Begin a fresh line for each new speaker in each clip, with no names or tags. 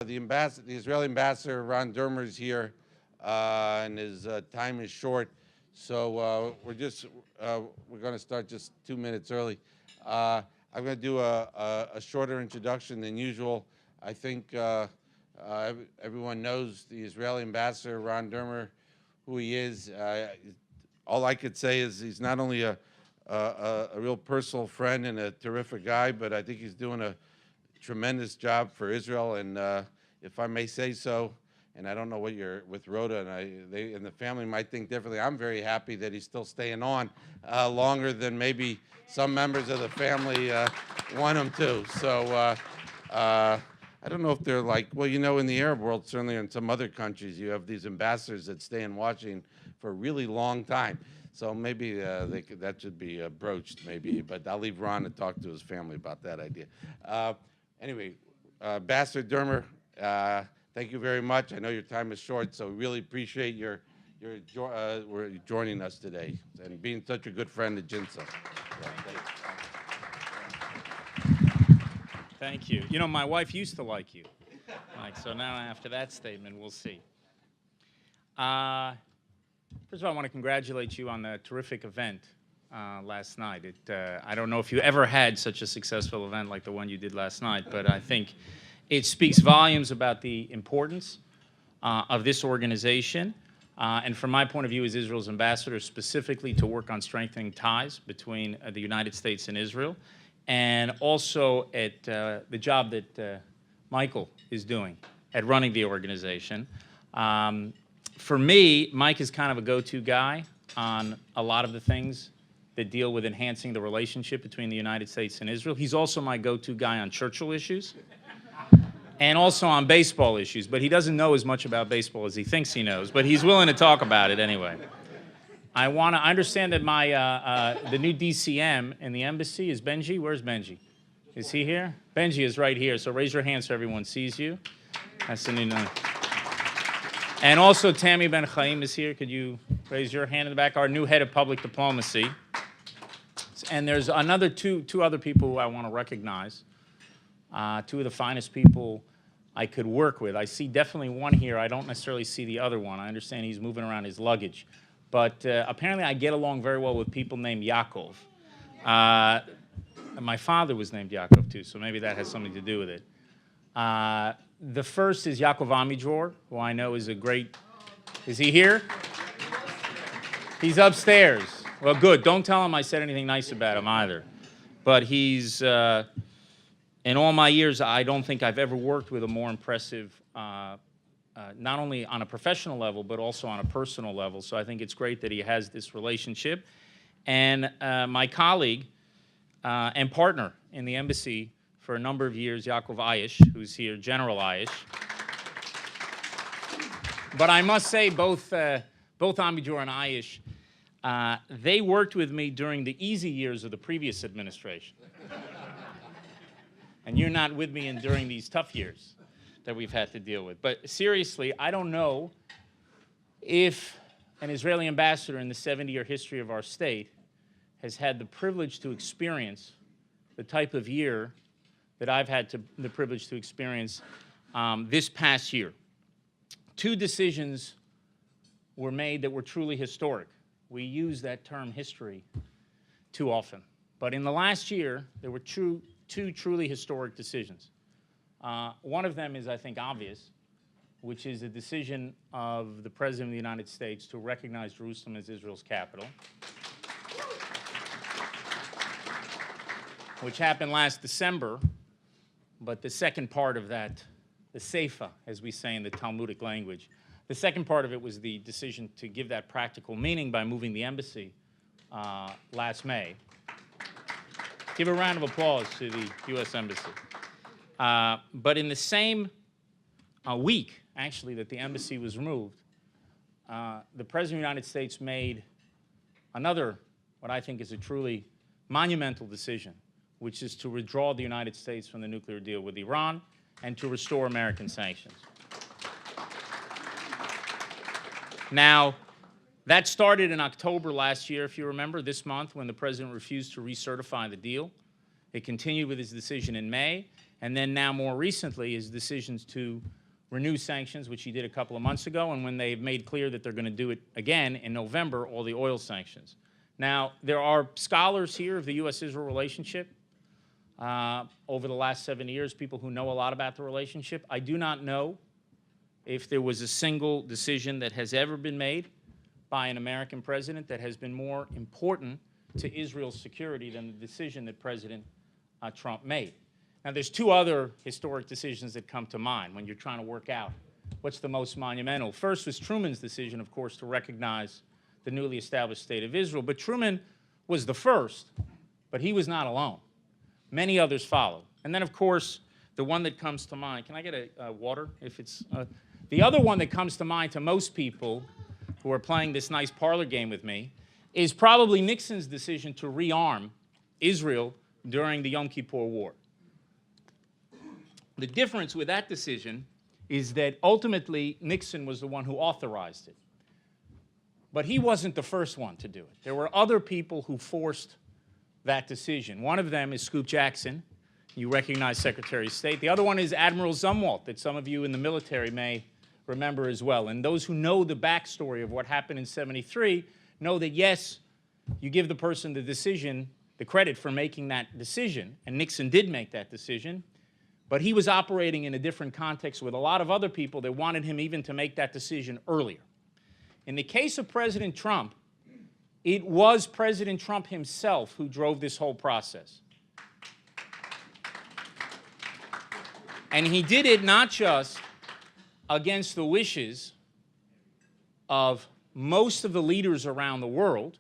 The Israeli ambassador Ron Dermer is here, and his time is short, so we're going to start just 2 minutes early. I'm going to do a shorter introduction than usual. I think everyone knows the Israeli ambassador Ron Dermer, who he is. All I could say is he's not only a real personal friend and a terrific guy, but I think he's doing a tremendous job for Israel, and if I may say so, and I don't know what you're with Rhoda, and they and the family might think differently. I'm very happy that he's still staying on longer than maybe some members of the family want him to. So I don't know if they're like, well, you know, in the Arab world, certainly in some other countries, you have these ambassadors that stay in Washington for a really long time. So maybe that should be broached, maybe. But I'll leave Ron to talk to his family about that idea. Anyway, Ambassador Dermer, thank you very much. I know your time is short, so we really appreciate your joining us today and being such a good friend of JINSA.
Thank you. You know, my wife used to like you. So now after that statement, we'll see. First of all, I want to congratulate you on the terrific event last night. I don't know if you ever had such a successful event like the one you did last night, but I think it speaks volumes about the importance of this organization, and from my point of view as Israel's ambassador, specifically to work on strengthening ties between the United States and Israel, and also at the job that Michael is doing at running the organization. For me, Mike is kind of a go-to guy on a lot of the things that deal with enhancing the relationship between the United States and Israel. He's also my go-to guy on Churchill issues and also on baseball issues, but he doesn't know as much about baseball as he thinks he knows, but he's willing to talk about it anyway. I understand that the new DCM in the embassy is Benji. Where's Benji? Is he here? Benji is right here, so raise your hand so everyone sees you. That's the new name. And also Tammy Ben Chaim is here. Could you raise your hand in the back? Our new head of public diplomacy. And there's another two other people who I want to recognize. Two of the finest people I could work with. I see definitely one here. I don't necessarily see the other one. I understand he's moving around his luggage. But apparently I get along very well with people named Yaakov. My father was named Yaakov too, so maybe that has something to do with it. The first is Yaakov Amidjor, who I know is a great... Is he here? He's upstairs. Well, good. Don't tell him I said anything nice about him either. But he's... in all my years, I don't think I've ever worked with a more impressive, not only on a professional level, but also on a personal level. So I think it's great that he has this relationship. And my colleague and partner in the embassy for a number of years, Yaakov Ayish, who's here, General Ayish. But I must say, both Amidjor and Ayish, they worked with me during the easy years of the previous administration. And you're not with me during these tough years that we've had to deal with. But seriously, I don't know if an Israeli ambassador in the 70-year history of our state has had the privilege to experience the type of year that I've had the privilege to experience this past year. Two decisions were made that were truly historic. We use that term history too often. But in the last year, there were two truly historic decisions. One of them is, I think, obvious, which is the decision of the President of the United States to recognize Jerusalem as Israel's capital, which happened last December. But the second part of that, the seifa, as we say in the Talmudic language, the second part of it was the decision to give that practical meaning by moving the embassy last May. Give a round of applause to the U.S. Embassy. But in the same week, actually, that the embassy was removed, the President of the United States made another, what I think is a truly monumental decision, which is to withdraw the United States from the nuclear deal with Iran and to restore American sanctions. Now, that started in October last year, if you remember, this month, when the President refused to recertify the deal. It continued with his decision in May, And then now more recently his decisions to renew sanctions, which he did a couple of months ago, and when they've made clear that they're going to do it again in November, all the oil sanctions. Now, there are scholars here of the U.S.-Israel relationship over the last 7 years, people who know a lot about the relationship. I do not know if there was a single decision that has ever been made by an American president that has been more important to Israel's security than the decision that President Trump made. Now, there's two other historic decisions that come to mind when you're trying to work out what's the most monumental. First was Truman's decision, of course, to recognize the newly established state of Israel. But Truman was the first, but he was not alone. Many others followed. And then, of course, the one that comes to mind, can I get a water if it's, the other one that comes to mind to most people who are playing this nice parlor game with me is probably Nixon's decision to rearm Israel during the Yom Kippur War. The difference with that decision is that ultimately Nixon was the one who authorized it. But he wasn't the first one to do it. There were other people who forced that decision. One of them is Scoop Jackson. You recognize Secretary of State. The other one is Admiral Zumwalt, that some of you in the military may remember as well. And those who know the backstory of what happened in '73 know that, yes, you give the person the decision, the credit for making that decision, and Nixon did make that decision, but he was operating in a different context with a lot of other people that wanted him even to make that decision earlier. In the case of President Trump, it was President Trump himself who drove this whole process. And he did it not just against the wishes of most of the leaders around the world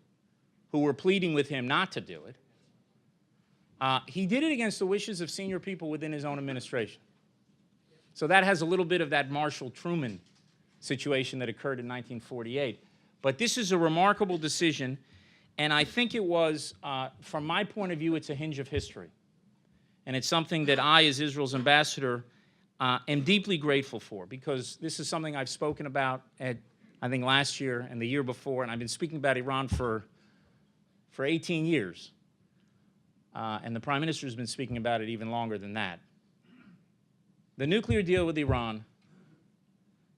who were pleading with him not to do it. He did it against the wishes of senior people within his own administration. So that has a little bit of that Marshall-Truman situation that occurred in 1948. But this is a remarkable decision, and I think it was, from my point of view, it's a hinge of history. And it's something that I, as Israel's ambassador, am deeply grateful for, because this is something I've spoken about at, I think, last year and the year before, and I've been speaking about Iran for 18 years. And the Prime Minister has been speaking about it even longer than that. The nuclear deal with Iran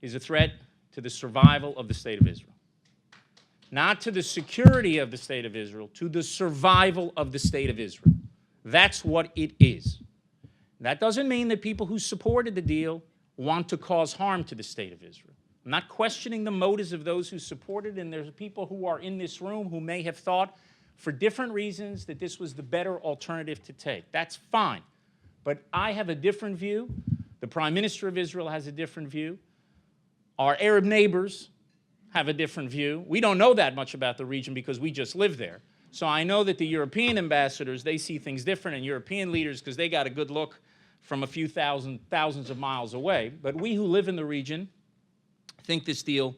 is a threat to the survival of the State of Israel. Not to the security of the State of Israel, to the survival of the State of Israel. That's what it is. That doesn't mean that people who supported the deal want to cause harm to the State of Israel. I'm not questioning the motives of those who supported, and there's people who are in this room who may have thought for different reasons that this was the better alternative to take. That's fine. But I have a different view. The Prime Minister of Israel has a different view. Our Arab neighbors have a different view. We don't know that much about the region because we just live there. So I know that the European ambassadors, they see things different, and European leaders, because they got a good look from a few thousands of miles away. But we who live in the region think this deal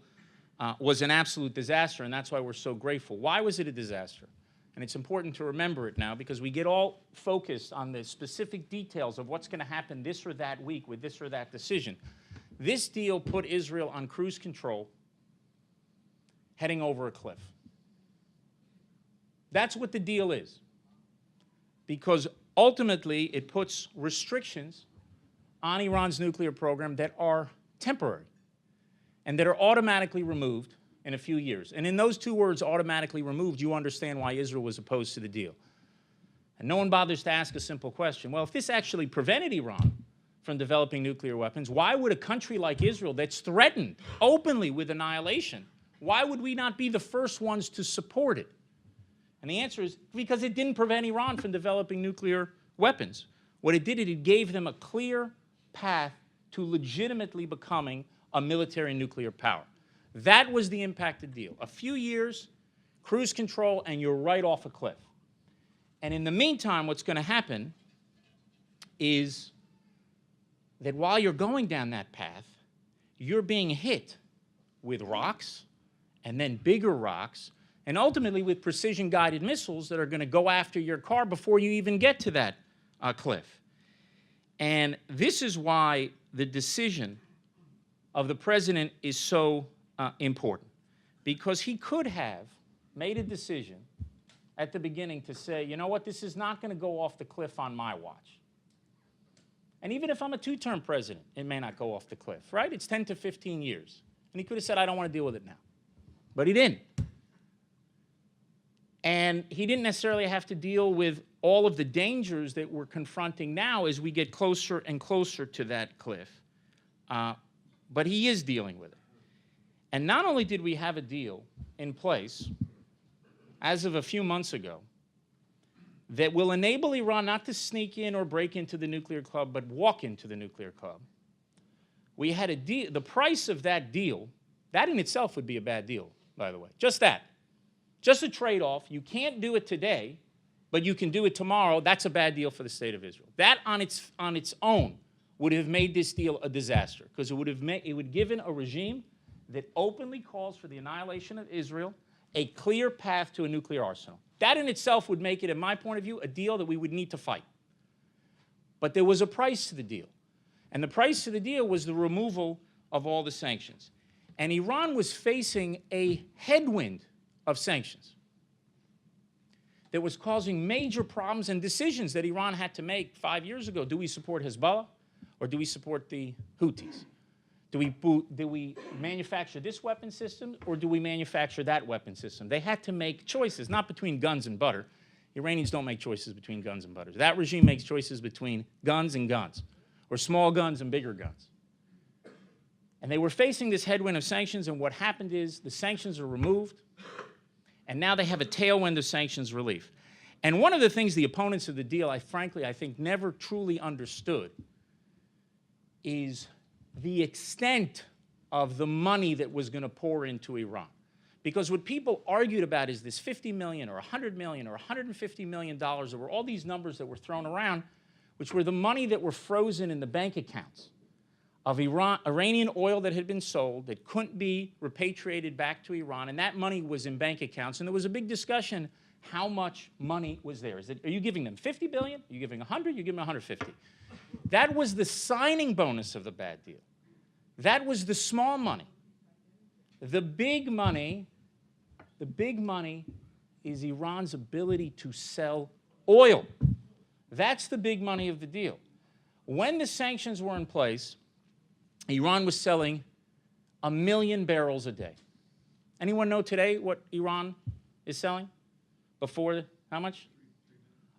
was an absolute disaster, and that's why we're so grateful. Why was it a disaster? And it's important to remember it now, because we get all focused on the specific details of what's going to happen this or that week with this or that decision. This deal put Israel on cruise control, heading over a cliff. That's what the deal is. Because ultimately, it puts restrictions on Iran's nuclear program that are temporary and that are automatically removed in a few years. And in those two words, automatically removed, you understand why Israel was opposed to the deal. And no one bothers to ask a simple question. Well, if this actually prevented Iran from developing nuclear weapons, why would a country like Israel that's threatened openly with annihilation, why would we not be the first ones to support it? And the answer is because it didn't prevent Iran from developing nuclear weapons. What it did, it gave them a clear path to legitimately becoming a military nuclear power. That was the impacted deal. A few years, cruise control, and you're right off a cliff. And in the meantime, what's going to happen is that while you're going down that path, you're being hit with rocks, and then bigger rocks, and ultimately with precision-guided missiles that are going to go after your car before you even get to that cliff. And this is why the decision of the president is so important, because he could have made a decision at the beginning to say, you know what, this is not going to go off the cliff on my watch. And even if I'm a two-term president, it may not go off the cliff, right? It's 10 to 15 years. And he could have said, I don't want to deal with it now. But he didn't. And he didn't necessarily have to deal with all of the dangers that we're confronting now as we get closer and closer to that cliff. But he is dealing with it. And not only did we have a deal in place as of a few months ago that will enable Iran not to sneak in or break into the nuclear club, but walk into the nuclear club. We had a deal. The price of that deal, that in itself would be a bad deal, by the way. Just that. Just a trade-off. You can't do it today, but you can do it tomorrow. That's a bad deal for the state of Israel. That on its own would have made this deal a disaster, because it would given a regime that openly calls for the annihilation of Israel a clear path to a nuclear arsenal. That in itself would make it, in my point of view, a deal that we would need to fight. But there was a price to the deal. And the price to the deal was the removal of all the sanctions. And Iran was facing a headwind of sanctions that was causing major problems and decisions that Iran had to make 5 years ago. Do we support Hezbollah or do we support the Houthis? Do we manufacture this weapon system or do we manufacture that weapon system? They had to make choices, not between guns and butter. Iranians don't make choices between guns and butter. That regime makes choices between guns and guns, or small guns and bigger guns. And they were facing this headwind of sanctions, and what happened is the sanctions are removed, and now they have a tailwind of sanctions relief. And one of the things the opponents of the deal, frankly, I think never truly understood is the extent of the money that was going to pour into Iran. Because what people argued about is this $50 million or $100 million or $150 million. There were all these numbers that were thrown around, which were the money that were frozen in the bank accounts of Iranian oil that had been sold that couldn't be repatriated back to Iran, and that money was in bank accounts. And there was a big discussion how much money was there. Are you giving them $50 billion? Are you giving 100? You give them 150. That was the signing bonus of the bad deal. That was the small money. The big money is Iran's ability to sell oil. That's the big money of the deal. When the sanctions were in place, Iran was selling 1 million barrels a day. Anyone know today what Iran is selling? Before, how much?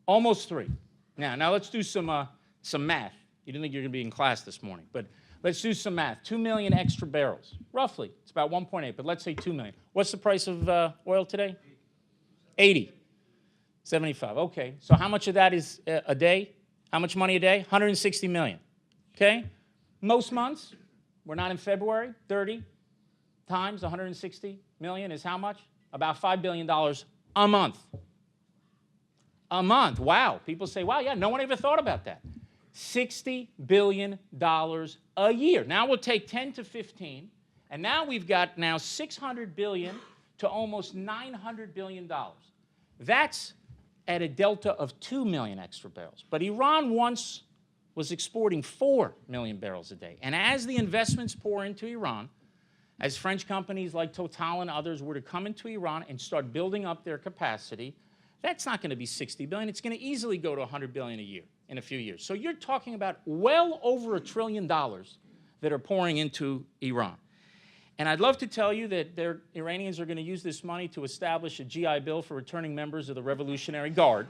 Almost 3. Now let's do some math. You didn't think you were going to be in class this morning, but let's do some math. 2 million extra barrels, roughly. It's about 1.8, but let's say 2 million. What's the price of oil today? 80. 75. Okay, so how much of that is a day? How much money a day? 160 million. Okay? Most months, we're not in February, 30 times 160 million is how much? About $5 billion a month. A month. Wow. People say, wow, yeah, no one ever thought about that. $60 billion a year. Now we'll take 10 to 15, and now we've got $600 billion to almost $900 billion. That's at a delta of 2 million extra barrels. But Iran once was exporting 4 million barrels a day. And as the investments pour into Iran, as French companies like Total and others were to come into Iran and start building up their capacity, that's not going to be 60 billion. It's going to easily go to 100 billion a year in a few years. So you're talking about well over $1 trillion that are pouring into Iran. And I'd love to tell you that Iranians are going to use this money to establish a GI Bill for returning members of the Revolutionary Guard.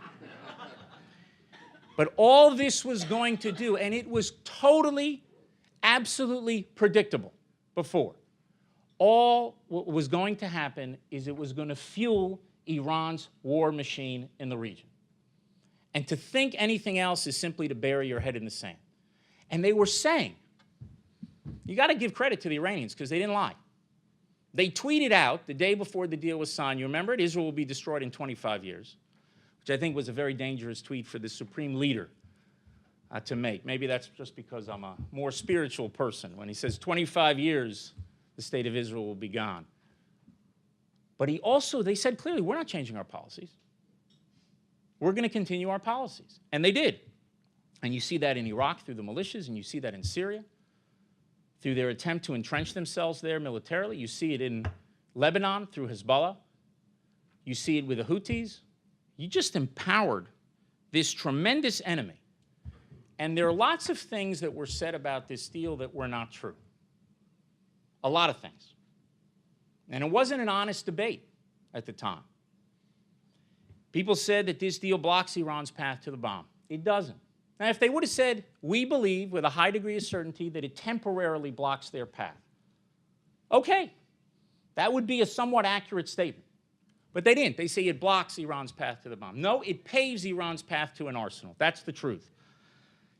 But all this was going to do, and it was totally, absolutely predictable before. All what was going to happen is it was going to fuel Iran's war machine in the region. And to think anything else is simply to bury your head in the sand. And they were saying, you got to give credit to the Iranians because they didn't lie. They tweeted out the day before the deal was signed, you remember it? Israel will be destroyed in 25 years, which I think was a very dangerous tweet for the supreme leader to make. Maybe that's just because I'm a more spiritual person. When he says 25 years, the state of Israel will be gone. But they said clearly, we're not changing our policies. We're going to continue our policies. And they did. And you see that in Iraq through the militias, and you see that in Syria through their attempt to entrench themselves there militarily. You see it in Lebanon through Hezbollah. You see it with the Houthis. You just empowered this tremendous enemy. And there are lots of things that were said about this deal that were not true. A lot of things. And it wasn't an honest debate at the time. People said that this deal blocks Iran's path to the bomb. It doesn't. Now, if they would have said, we believe with a high degree of certainty that it temporarily blocks their path, okay, that would be a somewhat accurate statement. But they didn't. They say it blocks Iran's path to the bomb. No, it paves Iran's path to an arsenal. That's the truth.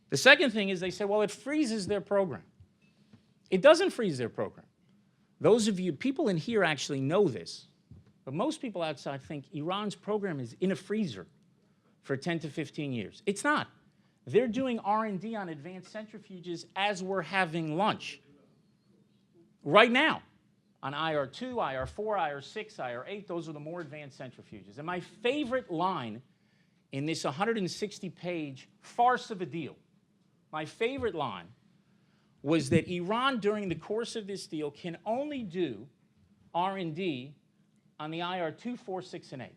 The second thing is they say, well, it freezes their program. It doesn't freeze their program. Those of you, people in here actually know this, but most people outside think Iran's program is in a freezer for 10 to 15 years. It's not. They're doing R&D on advanced centrifuges as we're having lunch. Right now, on IR2, IR4, IR6, IR8, those are the more advanced centrifuges. And my favorite line in this 160-page farce of a deal, my favorite line was that Iran, during the course of this deal, can only do R&D on the IR2, 4, 6, and 8.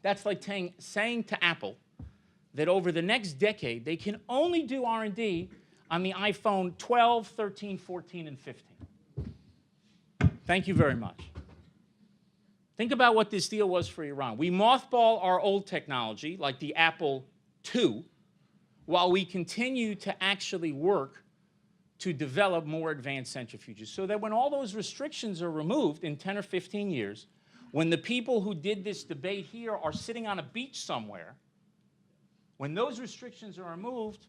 That's like saying to Apple that over the next decade, they can only do R&D on the iPhone 12, 13, 14, and 15. Thank you very much. Think about what this deal was for Iran. We mothball our old technology, like the Apple II, while we continue to actually work to develop more advanced centrifuges, so that when all those restrictions are removed in 10 or 15 years, when the people who did this debate here are sitting on a beach somewhere, when those restrictions are removed,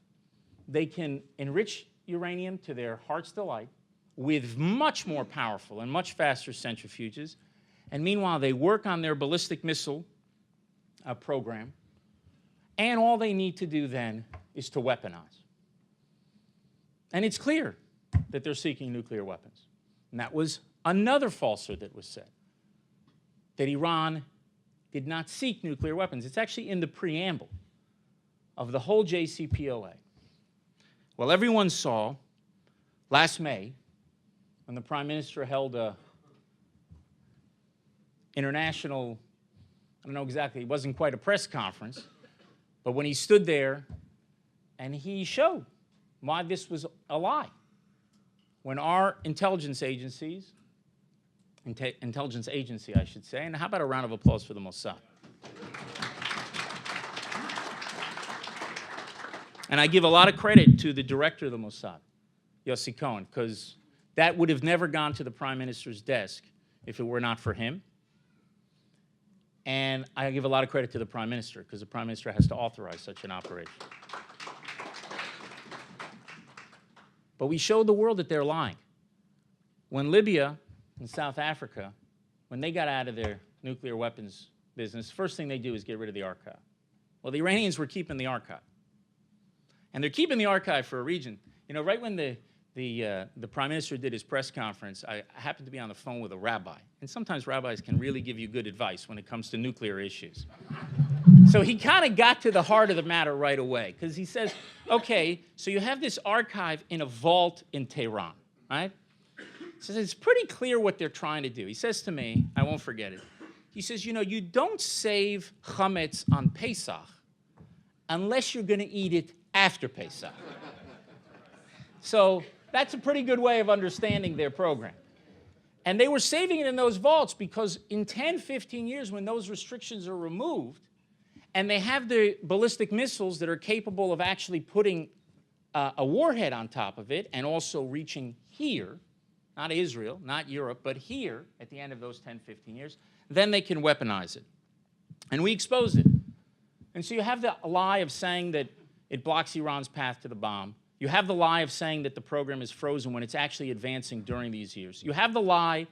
they can enrich uranium to their heart's delight with much more powerful and much faster centrifuges. And meanwhile, they work on their ballistic missile program. And all they need to do then is to weaponize. And it's clear that they're seeking nuclear weapons. And that was another falsehood that was said, that Iran did not seek nuclear weapons. It's actually in the preamble of the whole JCPOA. Well, everyone saw last May, when the Prime Minister held a international, I don't know exactly, it wasn't quite a press conference, but when he stood there and he showed why this was a lie. When our intelligence agency, I should say, and how about a round of applause for the Mossad? And I give a lot of credit to the director of the Mossad, Yossi Cohen, because that would have never gone to the Prime Minister's desk if it were not for him. And I give a lot of credit to the Prime Minister, because the Prime Minister has to authorize such an operation. But we showed the world that they're lying. When Libya and South Africa, when they got out of their nuclear weapons business, first thing they do is get rid of the archive. Well, the Iranians were keeping the archive. And they're keeping the archive for a reason. You know, right when the Prime Minister did his press conference, I happened to be on the phone with a rabbi. And sometimes rabbis can really give you good advice when it comes to nuclear issues. So he kind of got to the heart of the matter right away, because he says, okay, so you have this archive in a vault in Tehran, right? He says, it's pretty clear what they're trying to do. He says to me, I won't forget it, he says, you know, you don't save chametz on Pesach unless you're going to eat it after Pesach. So that's a pretty good way of understanding their program. And they were saving it in those vaults because in 10, 15 years, when those restrictions are removed, and they have the ballistic missiles that are capable of actually putting a warhead on top of it and also reaching here, not Israel, not Europe, but here at the end of those 10, 15 years, then they can weaponize it. And we exposed it. And so you have the lie of saying that it blocks Iran's path to the bomb. You have the lie of saying that the program is frozen when it's actually advancing during these years. You have the lie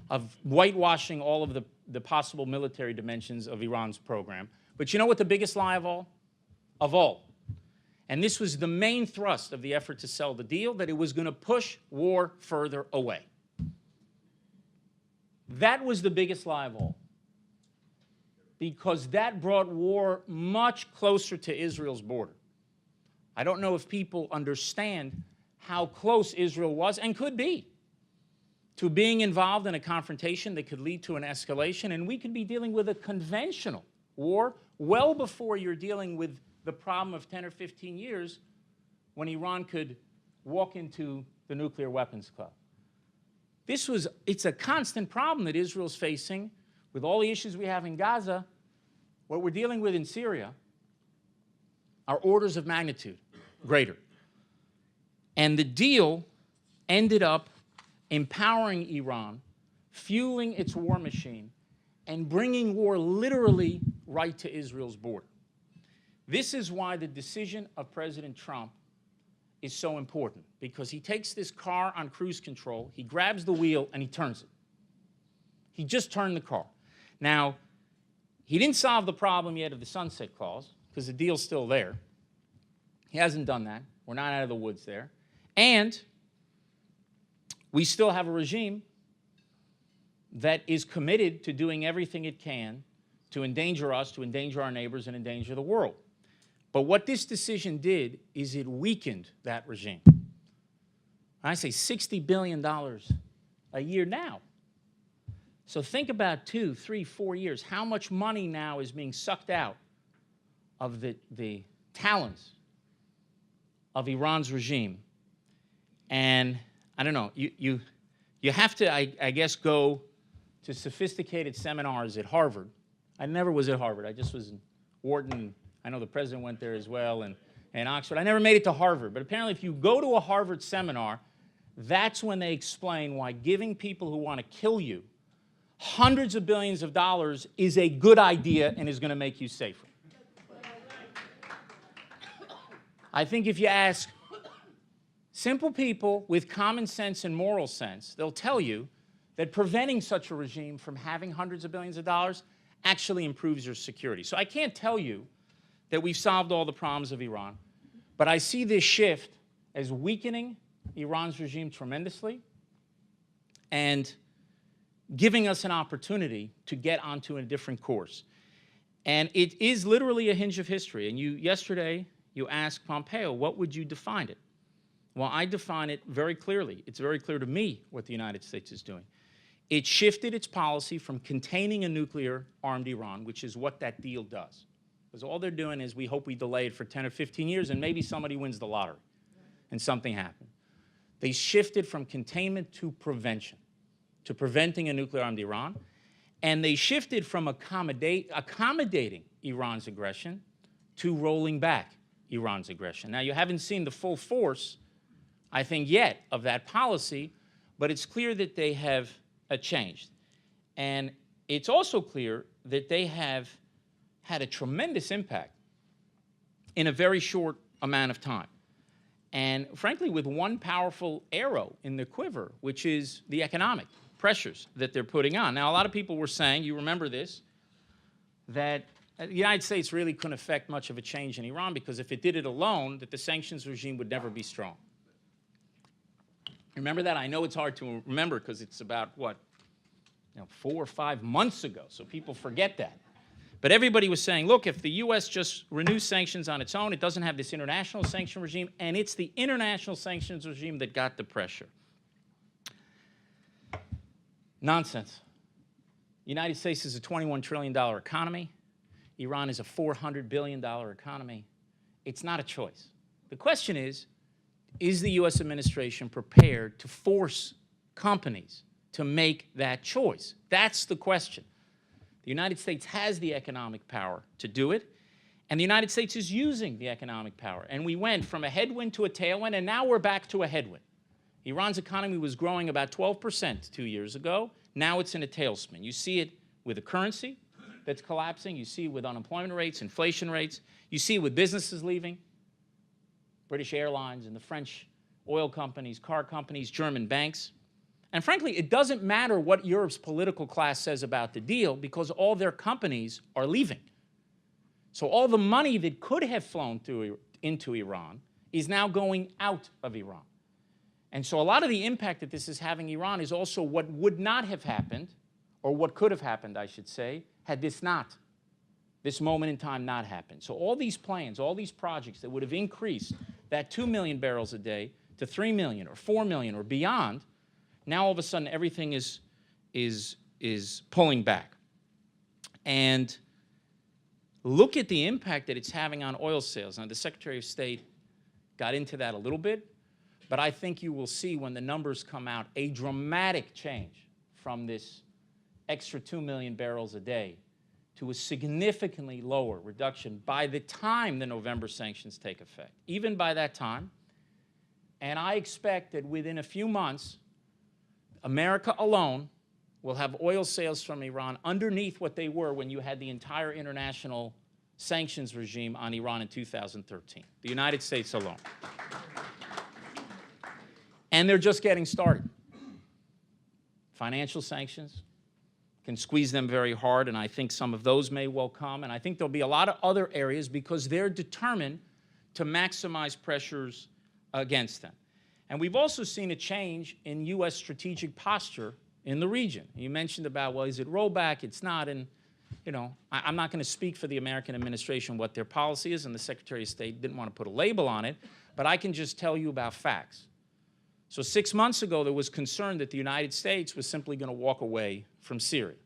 of whitewashing all of the possible military dimensions of Iran's program. But you know what the biggest lie of all? Of all. And this was the main thrust of the effort to sell the deal, that it was going to push war further away. That was the biggest lie of all. Because that brought war much closer to Israel's border. I don't know if people understand how close Israel was and could be to being involved in a confrontation that could lead to an escalation, and we could be dealing with a conventional war well before you're dealing with the problem of 10 or 15 years when Iran could walk into the nuclear weapons club. It's a constant problem that Israel's facing with all the issues we have in Gaza. What we're dealing with in Syria are orders of magnitude greater. And the deal ended up empowering Iran, fueling its war machine, and bringing war literally right to Israel's border. This is why the decision of President Trump is so important, because he takes this car on cruise control, he grabs the wheel, and he turns it. He just turned the car. Now, he didn't solve the problem yet of the sunset clause, because the deal's still there. He hasn't done that. We're not out of the woods there. And we still have a regime that is committed to doing everything it can to endanger us, to endanger our neighbors, and endanger the world. But what this decision did is it weakened that regime. I say $60 billion a year now. So think about 2, 3, 4 years. How much money now is being sucked out of the talents of Iran's regime? And I don't know, you have to, I guess, go to sophisticated seminars at Harvard. I never was at Harvard. I just was in Wharton. I know the president went there as well, and Oxford. I never made it to Harvard. But apparently if you go to a Harvard seminar, that's when they explain why giving people who want to kill you hundreds of billions of dollars is a good idea and is going to make you safer. I think if you ask simple people with common sense and moral sense, they'll tell you that preventing such a regime from having hundreds of billions of dollars actually improves your security. So I can't tell you that we've solved all the problems of Iran, but I see this shift as weakening Iran's regime tremendously and giving us an opportunity to get onto a different course. And it is literally a hinge of history. And yesterday, you asked Pompeo, what would you define it? Well, I define it very clearly. It's very clear to me what the United States is doing. It shifted its policy from containing a nuclear-armed Iran, which is what that deal does. Because all they're doing is we hope we delay it for 10 or 15 years and maybe somebody wins the lottery and something happens. They shifted from containment to prevention, to preventing a nuclear-armed Iran. And they shifted from accommodating Iran's aggression to rolling back Iran's aggression. Now, you haven't seen the full force, I think, yet of that policy, but it's clear that they have changed. And it's also clear that they have had a tremendous impact in a very short amount of time. And frankly, with one powerful arrow in the quiver, which is the economic pressures that they're putting on. Now, a lot of people were saying, you remember this, that the United States really couldn't affect much of a change in Iran because if it did it alone, that the sanctions regime would never be strong. Remember that? I know it's hard to remember because it's about, what, 4 or 5 months ago, so people forget that. But everybody was saying, look, if the U.S. just renews sanctions on its own, it doesn't have this international sanction regime, and it's the international sanctions regime that got the pressure. Nonsense. The United States is a $21 trillion economy. Iran is a $400 billion economy. It's not a choice. The question is the U.S. administration prepared to force companies to make that choice? That's the question. The United States has the economic power to do it, and the United States is using the economic power. And we went from a headwind to a tailwind, and now we're back to a headwind. Iran's economy was growing about 12% 2 years ago. Now it's in a tailspin. You see it with a currency that's collapsing. You see it with unemployment rates, inflation rates. You see it with businesses leaving. British Airlines and the French oil companies, car companies, German banks. And frankly, it doesn't matter what Europe's political class says about the deal because all their companies are leaving. So all the money that could have flown into Iran is now going out of Iran. And so a lot of the impact that this is having in Iran is also what would not have happened, or what could have happened, I should say, had this moment in time not happened. So all these plans, all these projects that would have increased that 2 million barrels a day to 3 million or 4 million or beyond, now all of a sudden everything is pulling back. And look at the impact that it's having on oil sales. Now, the Secretary of State got into that a little bit, but I think you will see when the numbers come out a dramatic change from this extra 2 million barrels a day to a significantly lower reduction by the time the November sanctions take effect, even by that time. And I expect that within a few months, America alone will have oil sales from Iran underneath what they were when you had the entire international sanctions regime on Iran in 2013, the United States alone. And they're just getting started. Financial sanctions can squeeze them very hard, and I think some of those may well come, and I think there'll be a lot of other areas because they're determined to maximize pressures against them. And we've also seen a change in U.S. strategic posture in the region. You mentioned about, well, is it rollback? It's not, and you know, I'm not going to speak for the American administration what their policy is, and the Secretary of State didn't want to put a label on it, but I can just tell you about facts. So 6 months ago, there was concern that the United States was simply going to walk away from Syria.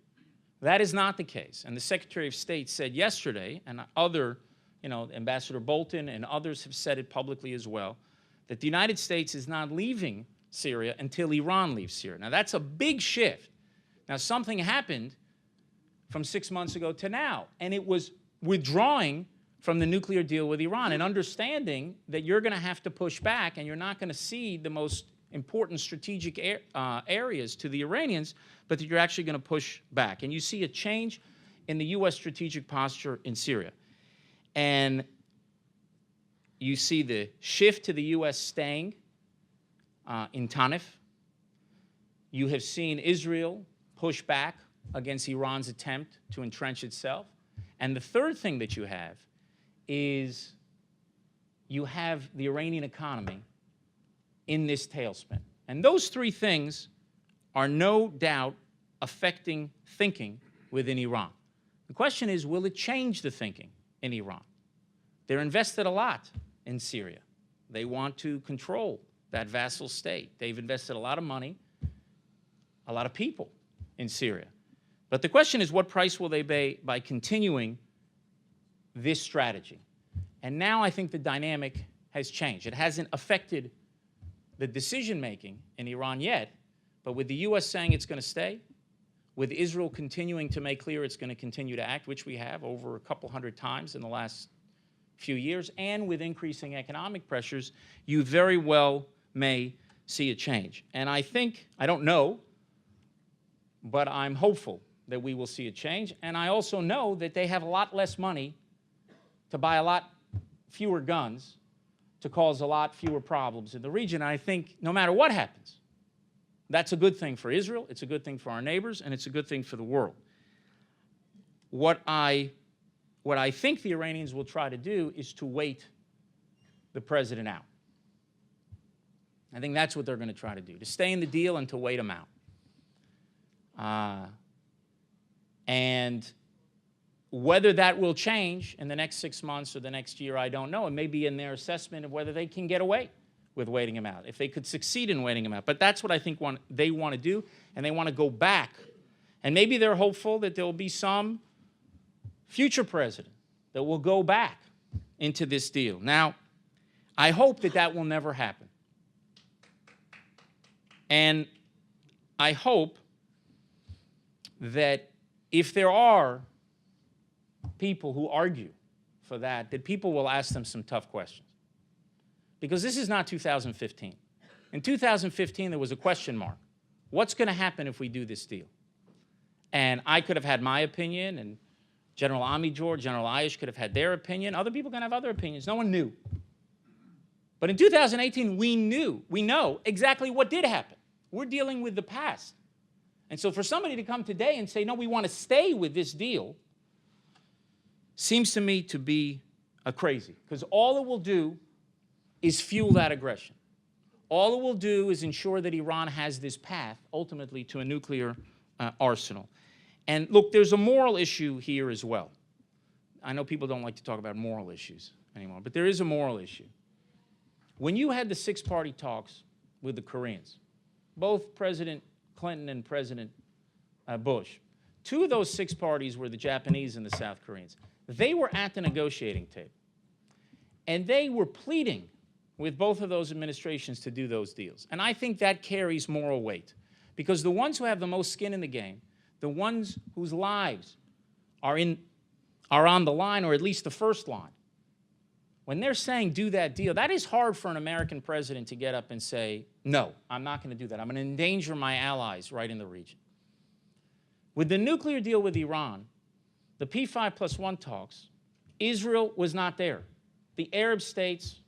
That is not the case. And the Secretary of State said yesterday, and other, Ambassador Bolton and others have said it publicly as well, that the United States is not leaving Syria until Iran leaves Syria. Now, that's a big shift. Now, something happened from 6 months ago to now, and it was withdrawing from the nuclear deal with Iran and understanding that you're going to have to push back and you're not going to cede the most important strategic areas to the Iranians, but that you're actually going to push back. And you see a change in the U.S. strategic posture in Syria. And you see the shift to the U.S. staying in Tanif. You have seen Israel push back against Iran's attempt to entrench itself. And the third thing that you have is you have the Iranian economy in this tailspin. And those three things are no doubt affecting thinking within Iran. The question is, will it change the thinking in Iran? They're invested a lot in Syria. They want to control that vassal state. They've invested a lot of money, a lot of people in Syria. But the question is, what price will they pay by continuing this strategy? And now I think the dynamic has changed. It hasn't affected the decision-making in Iran yet, but with the U.S. saying it's going to stay, with Israel continuing to make clear it's going to continue to act, which we have over a couple hundred times in the last few years, and with increasing economic pressures, you very well may see a change. And I think, I don't know, but I'm hopeful that we will see a change. And I also know that they have a lot less money to buy a lot fewer guns to cause a lot fewer problems in the region. And I think no matter what happens, that's a good thing for Israel, it's a good thing for our neighbors, and it's a good thing for the world. What I think the Iranians will try to do is to wait the president out. I think that's what they're going to try to do, to stay in the deal and to wait him out. And whether that will change in the next 6 months or the next year, I don't know. It may be in their assessment of whether they can get away with waiting him out, if they could succeed in waiting him out. But that's what I think they want to do, and they want to go back. And maybe they're hopeful that there will be some future president that will go back into this deal. Now, I hope that that will never happen. And I hope that if there are people who argue for that, that people will ask them some tough questions. Because this is not 2015. In 2015, there was a question mark. What's going to happen if we do this deal? And I could have had my opinion, and General Amidjor, General Ayesh could have had their opinion. Other people can have other opinions. No one knew. But in 2018, we know exactly what did happen. We're dealing with the past. And so for somebody to come today and say, no, we want to stay with this deal, seems to me to be crazy. Because all it will do is fuel that aggression. All it will do is ensure that Iran has this path, ultimately, to a nuclear arsenal. And look, there's a moral issue here as well. I know people don't like to talk about moral issues anymore, but there is a moral issue. When you had the six-party talks with the Koreans, both President Clinton and President Bush, two of those six parties were the Japanese and the South Koreans. They were at the negotiating table, and they were pleading with both of those administrations to do those deals. And I think that carries moral weight, because the ones who have the most skin in the game, the ones whose lives are on the line, or at least the first line, when they're saying do that deal, that is hard for an American president to get up and say, no, I'm not going to do that. I'm going to endanger my allies right in the region. With the nuclear deal with Iran, the P5+1 talks, Israel was not there. The Arab states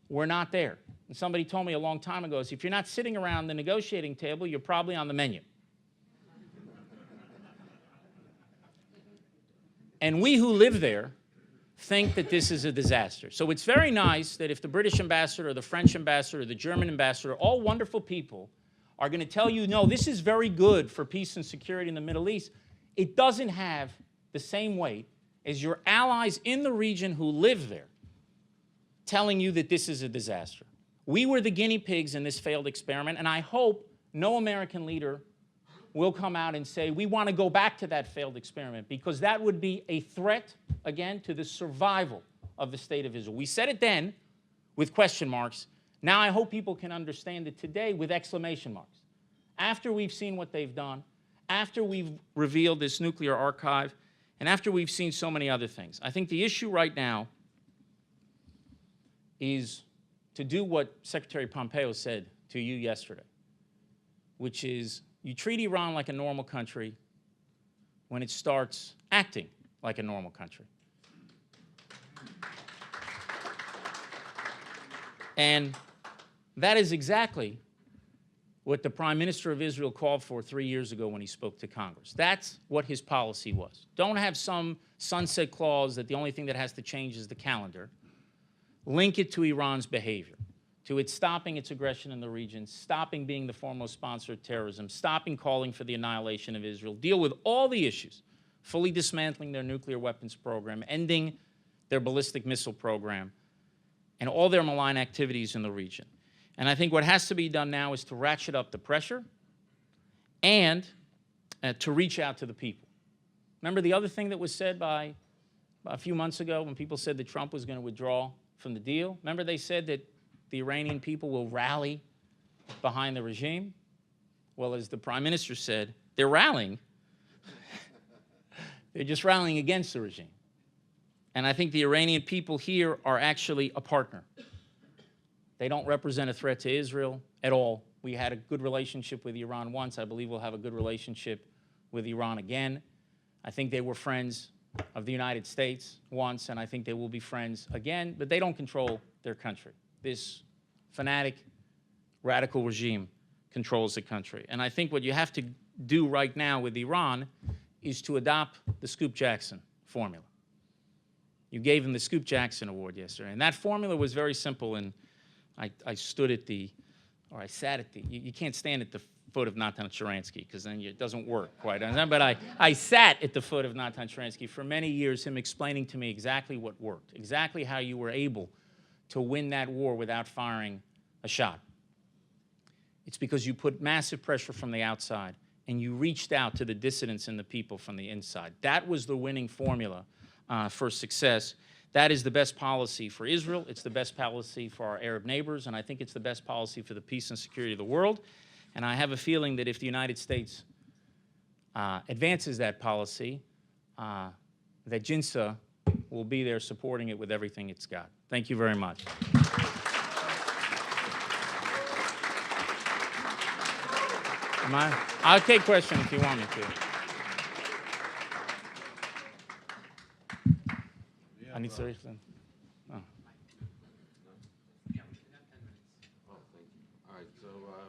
were not there. And somebody told me a long time ago, if you're not sitting around the negotiating table, you're probably on the menu. And we who live there think that this is a disaster. So it's very nice that if the British ambassador, or the French ambassador, or the German ambassador, all wonderful people, are going to tell you, no, this is very good for peace and security in the Middle East, it doesn't have the same weight as your allies in the region who live there telling you that this is a disaster. We were the guinea pigs in this failed experiment, and I hope no American leader will come out and say, we want to go back to that failed experiment, because that would be a threat, again, to the survival of the state of Israel. We said it then with question marks. Now I hope people can understand it today with exclamation marks. After we've seen what they've done, after we've revealed this nuclear archive, and after we've seen so many other things, I think the issue right now is to do what Secretary Pompeo said to you yesterday, which is you treat Iran like a normal country when it starts acting like a normal country. And that is exactly what the Prime Minister of Israel called for 3 years ago when he spoke to Congress. That's what his policy was. Don't have some sunset clause that the only thing that has to change is the calendar. Link it to Iran's behavior, to its stopping its aggression in the region, stopping being the foremost sponsor of terrorism, stopping calling for the annihilation of Israel, deal with all the issues, fully dismantling their nuclear weapons program, ending their ballistic missile program, and all their malign activities in the region. And I think what has to be done now is to ratchet up the pressure and to reach out to the people. Remember the other thing that was said by a few months ago when people said that Trump was going to withdraw from the deal? Remember they said that the Iranian people will rally behind the regime? Well, as the Prime Minister said, they're rallying. They're just rallying against the regime. And I think the Iranian people here are actually a partner. They don't represent a threat to Israel at all. We had a good relationship with Iran once. I believe we'll have a good relationship with Iran again. I think they were friends of the United States once, and I think they will be friends again, but they don't control their country. This fanatic, radical regime controls the country. And I think what you have to do right now with Iran is to adopt the Scoop-Jackson formula. You gave him the Scoop-Jackson Award yesterday, and that formula was very simple, and I stood at the, or I sat at the, you can't stand at the foot of Natan Sharansky, because then it doesn't work quite. But I sat at the foot of Natan Sharansky for many years, him explaining to me exactly what worked, exactly how you were able to win that war without firing a shot. It's because you put massive pressure from the outside and you reached out to the dissidents and the people from the inside. That was the winning formula for success. That is the best policy for Israel. It's the best policy for our Arab neighbors, and I think it's the best policy for the peace and security of the world. And I have a feeling that if the United States advances that policy, that JINSA will be there supporting it with everything it's got. Thank you very much. I'll take questions if you want me to. I need to listen. Oh.
Yeah, we should have 10 minutes. Oh, thank you. All right, so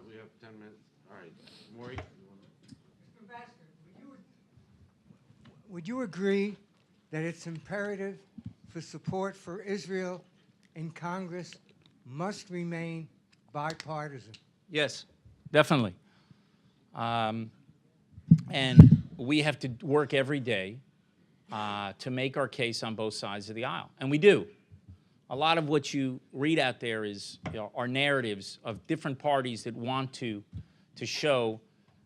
we have 10 minutes. All right, Maury.
Mr. Ambassador, would you agree that it's imperative for support for Israel in Congress must remain bipartisan?
Yes, definitely. And we have to work every day to make our case on both sides of the aisle, and we do. A lot of what you read out there is, are narratives of different parties that want to show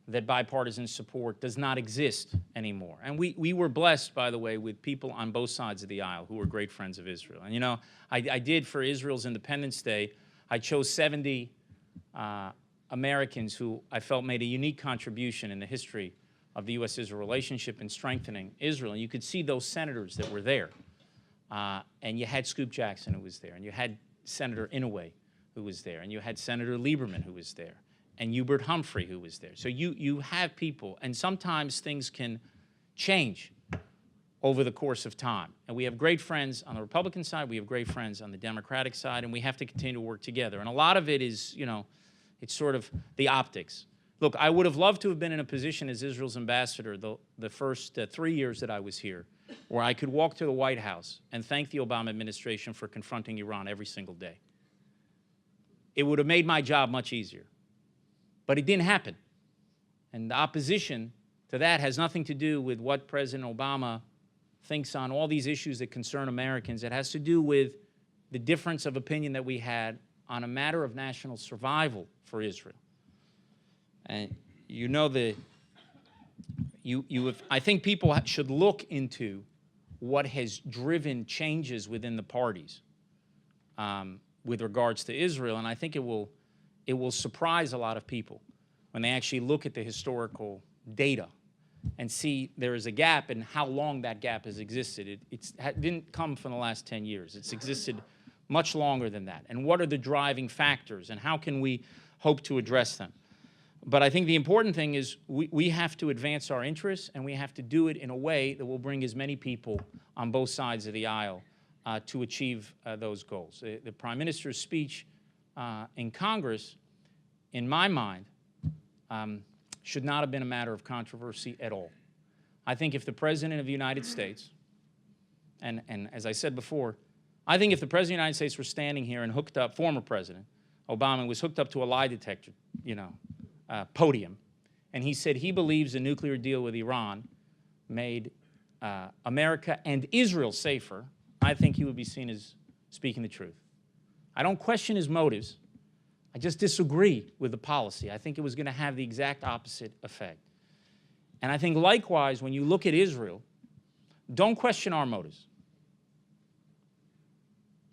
that bipartisan support does not exist anymore. And we were blessed, by the way, with people on both sides of the aisle who were great friends of Israel. And you know, I did for Israel's Independence Day, I chose 70 Americans who I felt made a unique contribution in the history of the U.S.-Israel relationship in strengthening Israel. And you could see those senators that were there. And you had Scoop Jackson, who was there, and you had Senator Inouye, who was there, and you had Senator Lieberman, who was there, and Hubert Humphrey, who was there. So you have people, and sometimes things can change over the course of time. And we have great friends on the Republican side, we have great friends on the Democratic side, and we have to continue to work together. And a lot of it is, you know, it's sort of the optics. Look, I would have loved to have been in a position as Israel's ambassador the first 3 years that I was here, where I could walk to the White House and thank the Obama administration for confronting Iran every single day. It would have made my job much easier. But it didn't happen. And the opposition to that has nothing to do with what President Obama thinks on all these issues that concern Americans. It has to do with the difference of opinion that we had on a matter of national survival for Israel. And you know, I think people should look into what has driven changes within the parties with regards to Israel, and I think it will surprise a lot of people when they actually look at the historical data and see there is a gap and how long that gap has existed. It didn't come from the last 10 years. It's existed much longer than that. And what are the driving factors, and how can we hope to address them? But I think the important thing is we have to advance our interests, and we have to do it in a way that will bring as many people on both sides of the aisle to achieve those goals. The Prime Minister's speech in Congress, in my mind, should not have been a matter of controversy at all. I think if the President of the United States, and as I said before, I think if the President of the United States were standing here and hooked up, former President Obama was hooked up to a lie detector, you know, podium, and he said he believes the nuclear deal with Iran made America and Israel safer, I think he would be seen as speaking the truth. I don't question his motives. I just disagree with the policy. I think it was going to have the exact opposite effect. And I think likewise, when you look at Israel, don't question our motives.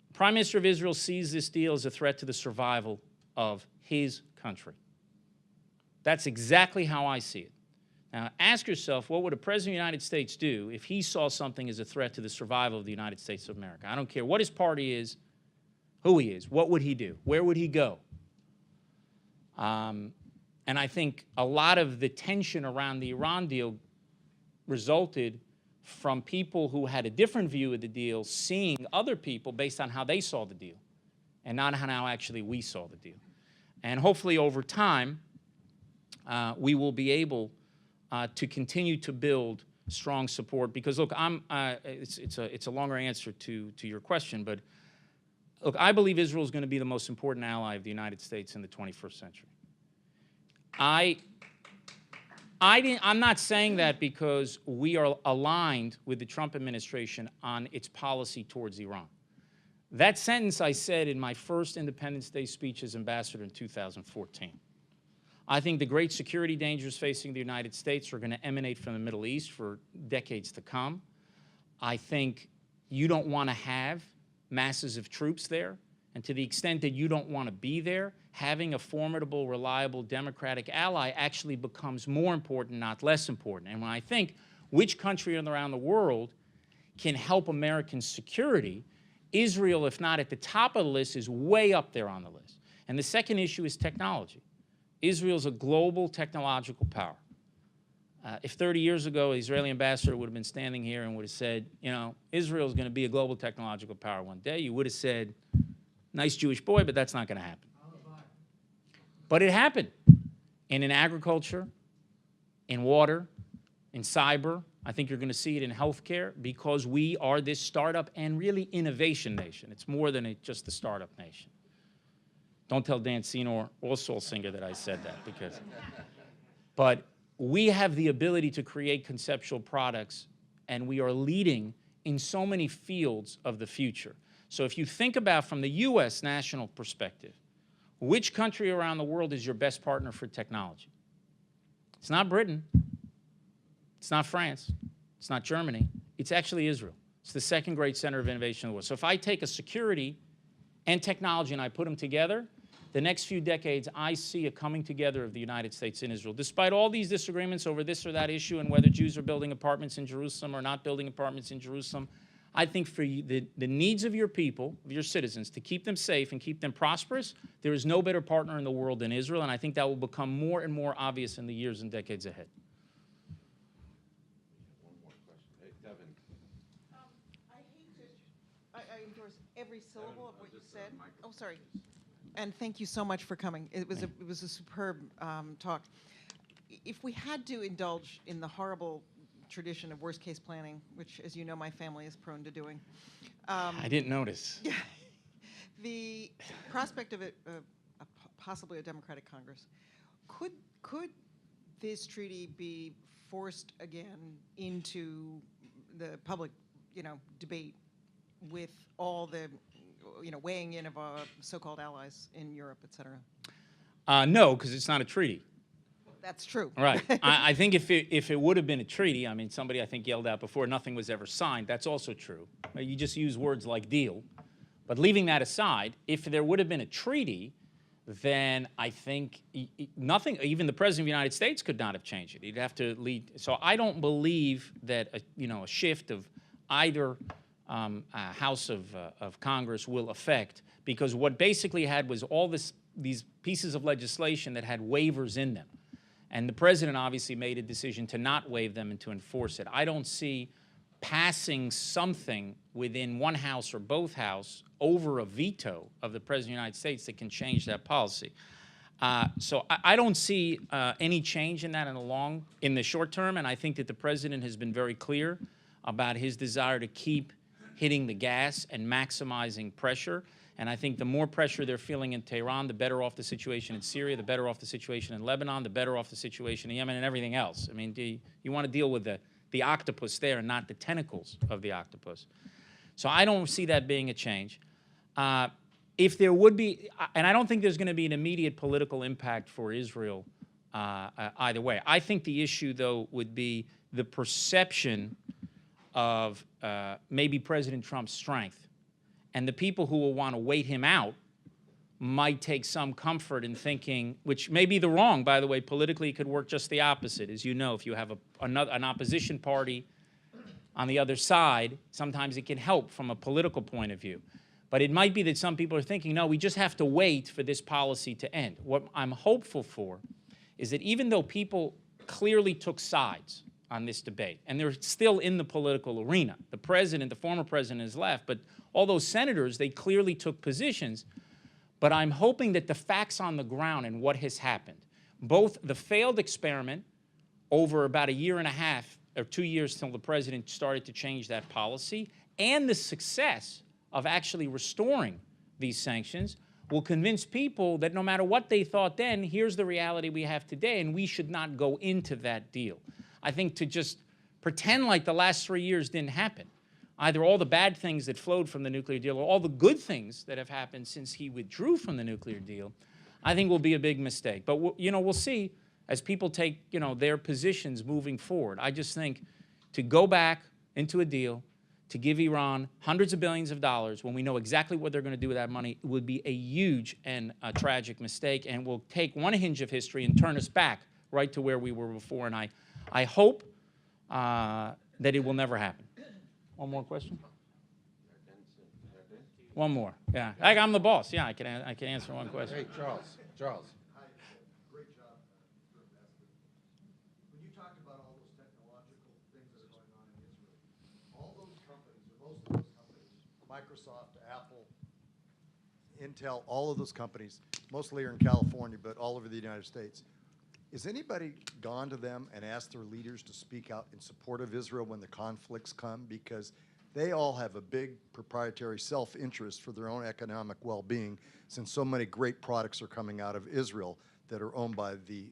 The Prime Minister of Israel sees this deal as a threat to the survival of his country. That's exactly how I see it. Now, ask yourself, what would a President of the United States do if he saw something as a threat to the survival of the United States of America? I don't care what his party is, who he is, what would he do? Where would he go? And I think a lot of the tension around the Iran deal resulted from people who had a different view of the deal seeing other people based on how they saw the deal and not how actually we saw the deal. And hopefully over time, we will be able to continue to build strong support, because look, it's a longer answer to your question, but look, I believe Israel is going to be the most important ally of the United States in the 21st century. I'm not saying that because we are aligned with the Trump administration on its policy towards Iran. That sentence I said in my first Independence Day speech as ambassador in 2014. I think the great security dangers facing the United States are going to emanate from the Middle East for decades to come. I think you don't want to have masses of troops there. And to the extent that you don't want to be there, having a formidable, reliable, democratic ally actually becomes more important, not less important. And when I think which country around the world can help American security, Israel, if not at the top of the list, is way up there on the list. And the second issue is technology. Israel is a global technological power. If 30 years ago, the Israeli ambassador would have been standing here and would have said, you know, Israel is going to be a global technological power one day, you would have said, nice Jewish boy, but that's not going to happen. But it happened in agriculture, in water, in cyber. I think you're going to see it in healthcare, because we are this startup and really innovation nation. It's more than just the startup nation. Don't tell Dan Senor or Soul Singer that I said that, because. But we have the ability to create conceptual products, and we are leading in so many fields of the future. So if you think about from the U.S. national perspective, which country around the world is your best partner for technology? It's not Britain. It's not France. It's not Germany. It's actually Israel. It's the second great center of innovation in the world. So if I take a security and technology and I put them together, the next few decades, I see a coming together of the United States and Israel. Despite all these disagreements over this or that issue and whether Jews are building apartments in Jerusalem or not building apartments in Jerusalem, I think for the needs of your people, of your citizens, to keep them safe and keep them prosperous, there is no better partner in the world than Israel, and I think that will become more and more obvious in the years and decades ahead.
One more question. Hey, Devin.
I hate to, I endorse every syllable of what you said. Oh, sorry. And thank you so much for coming. It was a superb talk. If we had to indulge in the horrible tradition of worst case planning, which, as you know, my family is prone to doing.
I didn't notice.
The prospect of possibly a Democratic Congress, could this treaty be forced again into the public, debate with all the, weighing in of so-called allies in Europe, et cetera?
No, because it's not a treaty.
That's true.
Right. I think if it would have been a treaty, I mean, somebody I think yelled out before, nothing was ever signed. That's also true. You just use words like deal. But leaving that aside, if there would have been a treaty, then I think nothing, even the President of the United States could not have changed it. He'd have to lead. So I don't believe that a shift of either House of Congress will affect, because what basically had was all these pieces of legislation that had waivers in them. And the president obviously made a decision to not waive them and to enforce it. I don't see passing something within one house or both houses over a veto of the president of the United States that can change that policy. So I don't see any change in that in the short term, and I think that the president has been very clear about his desire to keep hitting the gas and maximizing pressure. And I think the more pressure they're feeling in Tehran, the better off the situation in Syria, the better off the situation in Lebanon, the better off the situation in Yemen and everything else. I mean, you want to deal with the octopus there and not the tentacles of the octopus. So I don't see that being a change. If there would be, and I don't think there's going to be an immediate political impact for Israel either way. I think the issue, though, would be the perception of maybe President Trump's strength. And the people who will want to wait him out might take some comfort in thinking, which may be the wrong, by the way, politically it could work just the opposite. As you know, if you have an opposition party on the other side, sometimes it can help from a political point of view. But it might be that some people are thinking, no, we just have to wait for this policy to end. What I'm hopeful for is that even though people clearly took sides on this debate, and they're still in the political arena, the former president has left, but all those senators, they clearly took positions. But I'm hoping that the facts on the ground and what has happened, both the failed experiment over about a year and a half or 2 years till the president started to change that policy, and the success of actually restoring these sanctions will convince people that no matter what they thought then, here's the reality we have today, and we should not go into that deal. I think to just pretend like the last 3 years didn't happen, either all the bad things that flowed from the nuclear deal or all the good things that have happened since he withdrew from the nuclear deal, I think will be a big mistake. But we'll see as people take their positions moving forward. I just think to go back into a deal, to give Iran hundreds of billions of dollars when we know exactly what they're going to do with that money, would be a huge and a tragic mistake, and will take one hinge of history and turn us back right to where we were before. And I hope that it will never happen. One more question? One more. Yeah, I'm the boss. Yeah, I can answer one question.
Hey, Charles.
Hi, great job, Mr. Ambassador. When you talked about all those technological things that are going on in Israel, all those companies, or most of those companies, Microsoft, Apple, Intel, all of those companies, mostly are in California, but all over the United States. Has anybody gone to them and asked their leaders to speak out in support of Israel when the conflicts come? Because they all have a big proprietary self-interest for their own economic well-being, since so many great products are coming out of Israel that are owned by the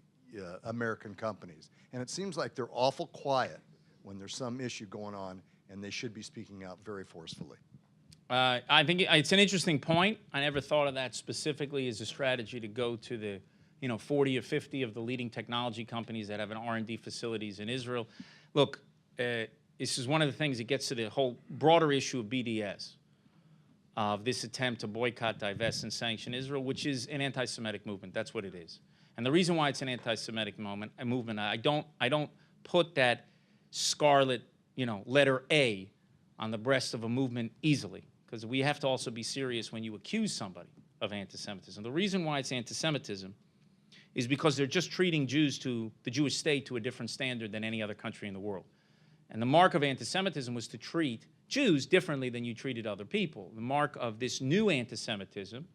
American companies. And it seems like they're awful quiet when there's some issue going on, and they should be speaking out very forcefully.
I think it's an interesting point. I never thought of that specifically as a strategy to go to 40 or 50 of the leading technology companies that have an R&D facilities in Israel. Look, this is one of the things that gets to the whole broader issue of BDS, of this attempt to boycott, divest, and sanction Israel, which is an anti-Semitic movement. That's what it is. And the reason why it's an anti-Semitic movement, I don't put that scarlet, letter A on the breast of a movement easily, because we have to also be serious when you accuse somebody of anti-Semitism. The reason why it's anti-Semitism is because they're just treating the Jewish state, to a different standard than any other country in the world. And the mark of anti-Semitism was to treat Jews differently than you treated other people. The mark of this new anti-Semitism,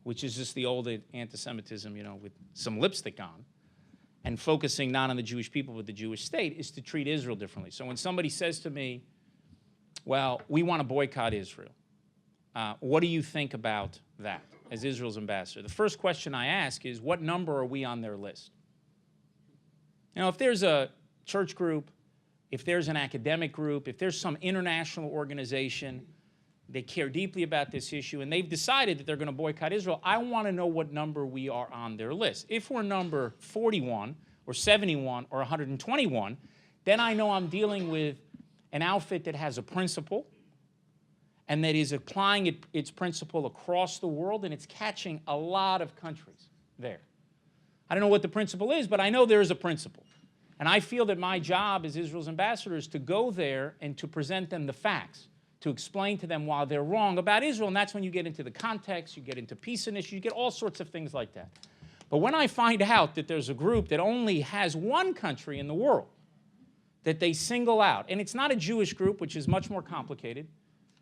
which is just the old anti-Semitism, with some lipstick on, and focusing not on the Jewish people but the Jewish state, is to treat Israel differently. So when somebody says to me, well, we want to boycott Israel, what do you think about that as Israel's ambassador? The first question I ask is, what number are we on their list? If there's a church group, if there's an academic group, if there's some international organization, they care deeply about this issue, and they've decided that they're going to boycott Israel, I want to know what number we are on their list. If we're number 41 or 71 or 121, then I know I'm dealing with an outfit that has a principle and that is applying its principle across the world, and it's catching a lot of countries there. I don't know what the principle is, but I know there is a principle. And I feel that my job as Israel's ambassador is to go there and to present them the facts, to explain to them why they're wrong about Israel. And that's when you get into the context, you get into peace initiatives, you get all sorts of things like that. But when I find out that there's a group that only has one country in the world that they single out, and it's not a Jewish group, which is much more complicated,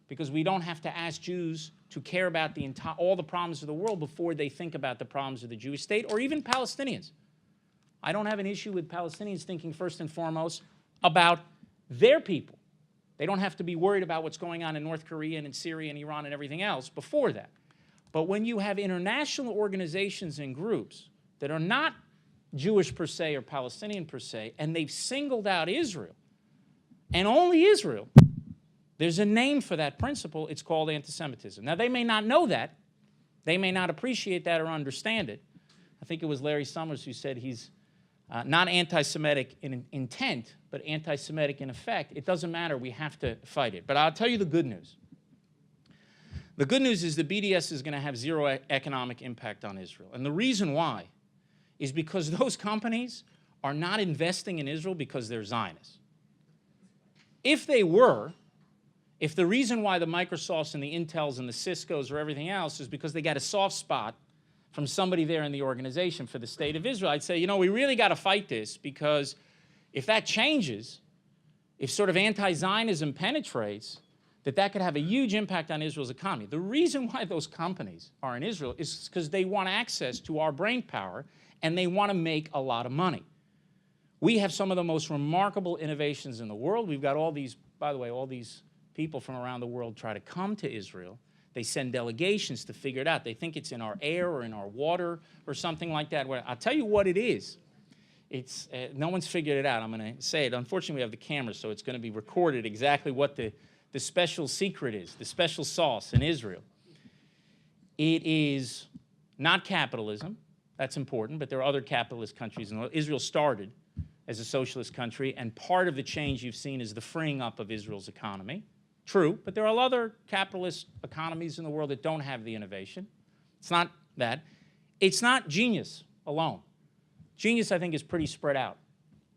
because we don't have to ask Jews to care about all the problems of the world before they think about the problems of the Jewish state, or even Palestinians. I don't have an issue with Palestinians thinking first and foremost about their people. They don't have to be worried about what's going on in North Korea and in Syria and Iran and everything else before that. But when you have international organizations and groups that are not Jewish per se or Palestinian per se, and they've singled out Israel, and only Israel, there's a name for that principle. It's called anti-Semitism. Now, they may not know that. They may not appreciate that or understand it. I think it was Larry Summers who said he's not anti-Semitic in intent, but anti-Semitic in effect. It doesn't matter. We have to fight it. But I'll tell you the good news. The good news is the BDS is going to have zero economic impact on Israel. And the reason why is because those companies are not investing in Israel because they're Zionists. If they were, if the reason why the Microsofts and the Intels and the Ciscos or everything else is because they got a soft spot from somebody there in the organization for the state of Israel, I'd say, we really got to fight this, because if that changes, if sort of anti-Zionism penetrates, that could have a huge impact on Israel's economy. The reason why those companies are in Israel is because they want access to our brain power and they want to make a lot of money. We have some of the most remarkable innovations in the world. We've got all these, by the way, all these people from around the world try to come to Israel. They send delegations to figure it out. They think it's in our air or in our water or something like that. Well, I'll tell you what it is. It's no one's figured it out. I'm going to say it. Unfortunately, we have the camera, so it's going to be recorded exactly what the special secret is, the special sauce in Israel. It is not capitalism. That's important, but there are other capitalist countries. And Israel started as a socialist country, and part of the change you've seen is the freeing up of Israel's economy. True, but there are other capitalist economies in the world that don't have the innovation. It's not that. It's not genius alone. Genius, I think, is pretty spread out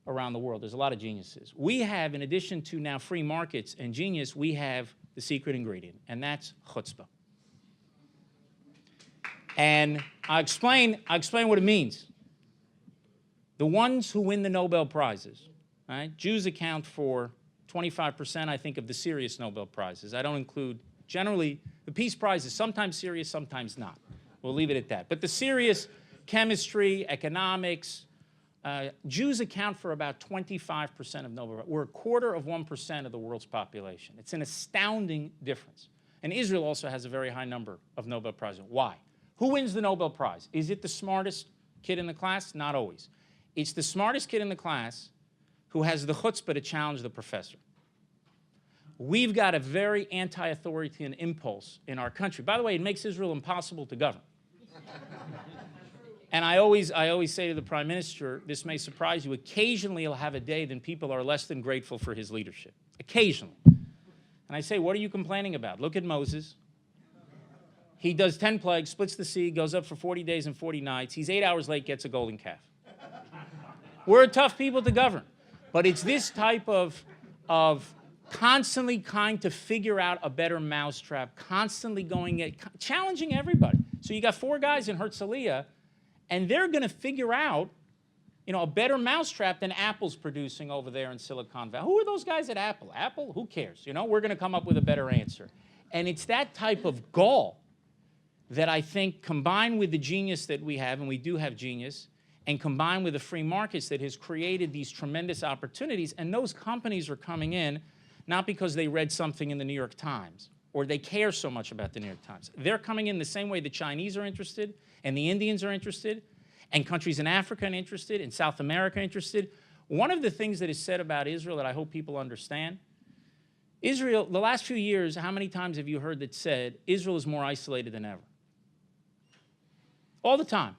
around the world. There's a lot of geniuses. We have, in addition to now free markets and genius, we have the secret ingredient, and that's chutzpah. And I'll explain what it means. The ones who win the Nobel Prizes, right? Jews account for 25%, I think, of the serious Nobel Prizes. I don't include, generally, the Peace Prize is sometimes serious, sometimes not. We'll leave it at that. But the serious chemistry, economics, Jews account for about 25% of Nobel Prizes. We're 1/4% of the world's population. It's an astounding difference. And Israel also has a very high number of Nobel Prizes. Why? Who wins the Nobel Prize? Is it the smartest kid in the class? Not always. It's the smartest kid in the class who has the chutzpah to challenge the professor. We've got a very anti-authoritarian impulse in our country. By the way, it makes Israel impossible to govern. And I always say to the Prime Minister, this may surprise you, occasionally he'll have a day when people are less than grateful for his leadership. Occasionally. And I say, what are you complaining about? Look at Moses. He does 10 plagues, splits the sea, goes up for 40 days and 40 nights. He's 8 hours late, gets a golden calf. We're tough people to govern. But it's this type of constantly trying to figure out a better mousetrap, constantly going at, challenging everybody. So you got 4 guys in Herzliya, and they're going to figure out, you know, a better mousetrap than Apple's producing over there in Silicon Valley. Who are those guys at Apple? Apple? Who cares? You know, we're going to come up with a better answer. And it's that type of gall that I think, combined with the genius that we have, and we do have genius, and combined with the free markets, that has created these tremendous opportunities. And those companies are coming in not because they read something in the New York Times or they care so much about the New York Times. They're coming in the same way the Chinese are interested, and the Indians are interested, and countries in Africa are interested, and South America are interested. One of the things that is said about Israel that I hope people understand, Israel, the last few years, how many times have you heard that said, Israel is more isolated than ever? All the time.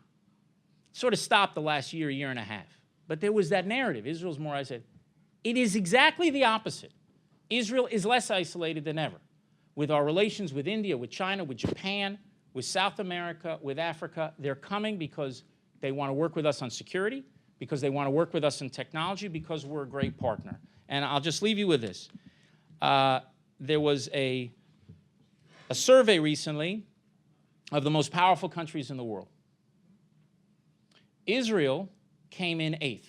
Sort of stopped the last year, year and a half. But there was that narrative, Israel's more isolated. It is exactly the opposite. Israel is less isolated than ever. With our relations with India, with China, with Japan, with South America, with Africa, they're coming because they want to work with us on security, because they want to work with us in technology, because we're a great partner. And I'll just leave you with this. There was a survey recently of the most powerful countries in the world. Israel came in 8th.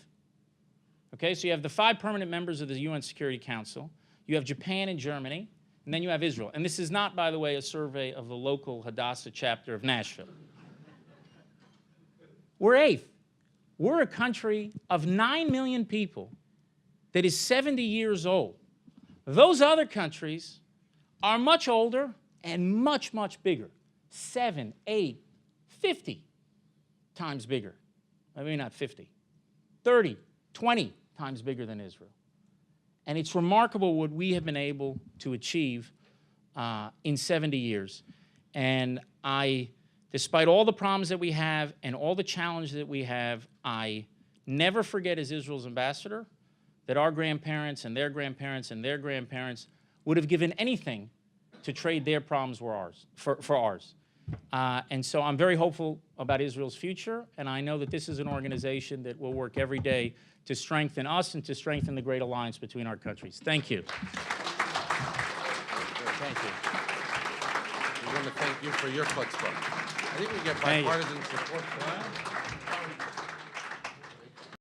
Okay, so you have the 5 permanent members of the UN Security Council. You have Japan and Germany, and then you have Israel. And this is not, by the way, a survey of the local Hadassah chapter of Nashville. We're 8th. We're a country of 9 million people that is 70 years old. Those other countries are much older and much, much bigger. 7, 8, 50 times bigger. Maybe not 50. 30, 20 times bigger than Israel. And it's remarkable what we have been able to achieve in 70 years. And despite all the problems that we have and all the challenges that we have, I never forget, as Israel's ambassador, that our grandparents and their grandparents and their grandparents would have given anything to trade their problems for ours. And so I'm very hopeful about Israel's future, and I know that this is an organization that will work every day to strengthen us and to strengthen the great alliance between our countries. Thank you.
Thank you. We want to thank you for your chutzpah. I think we get bipartisan support for that.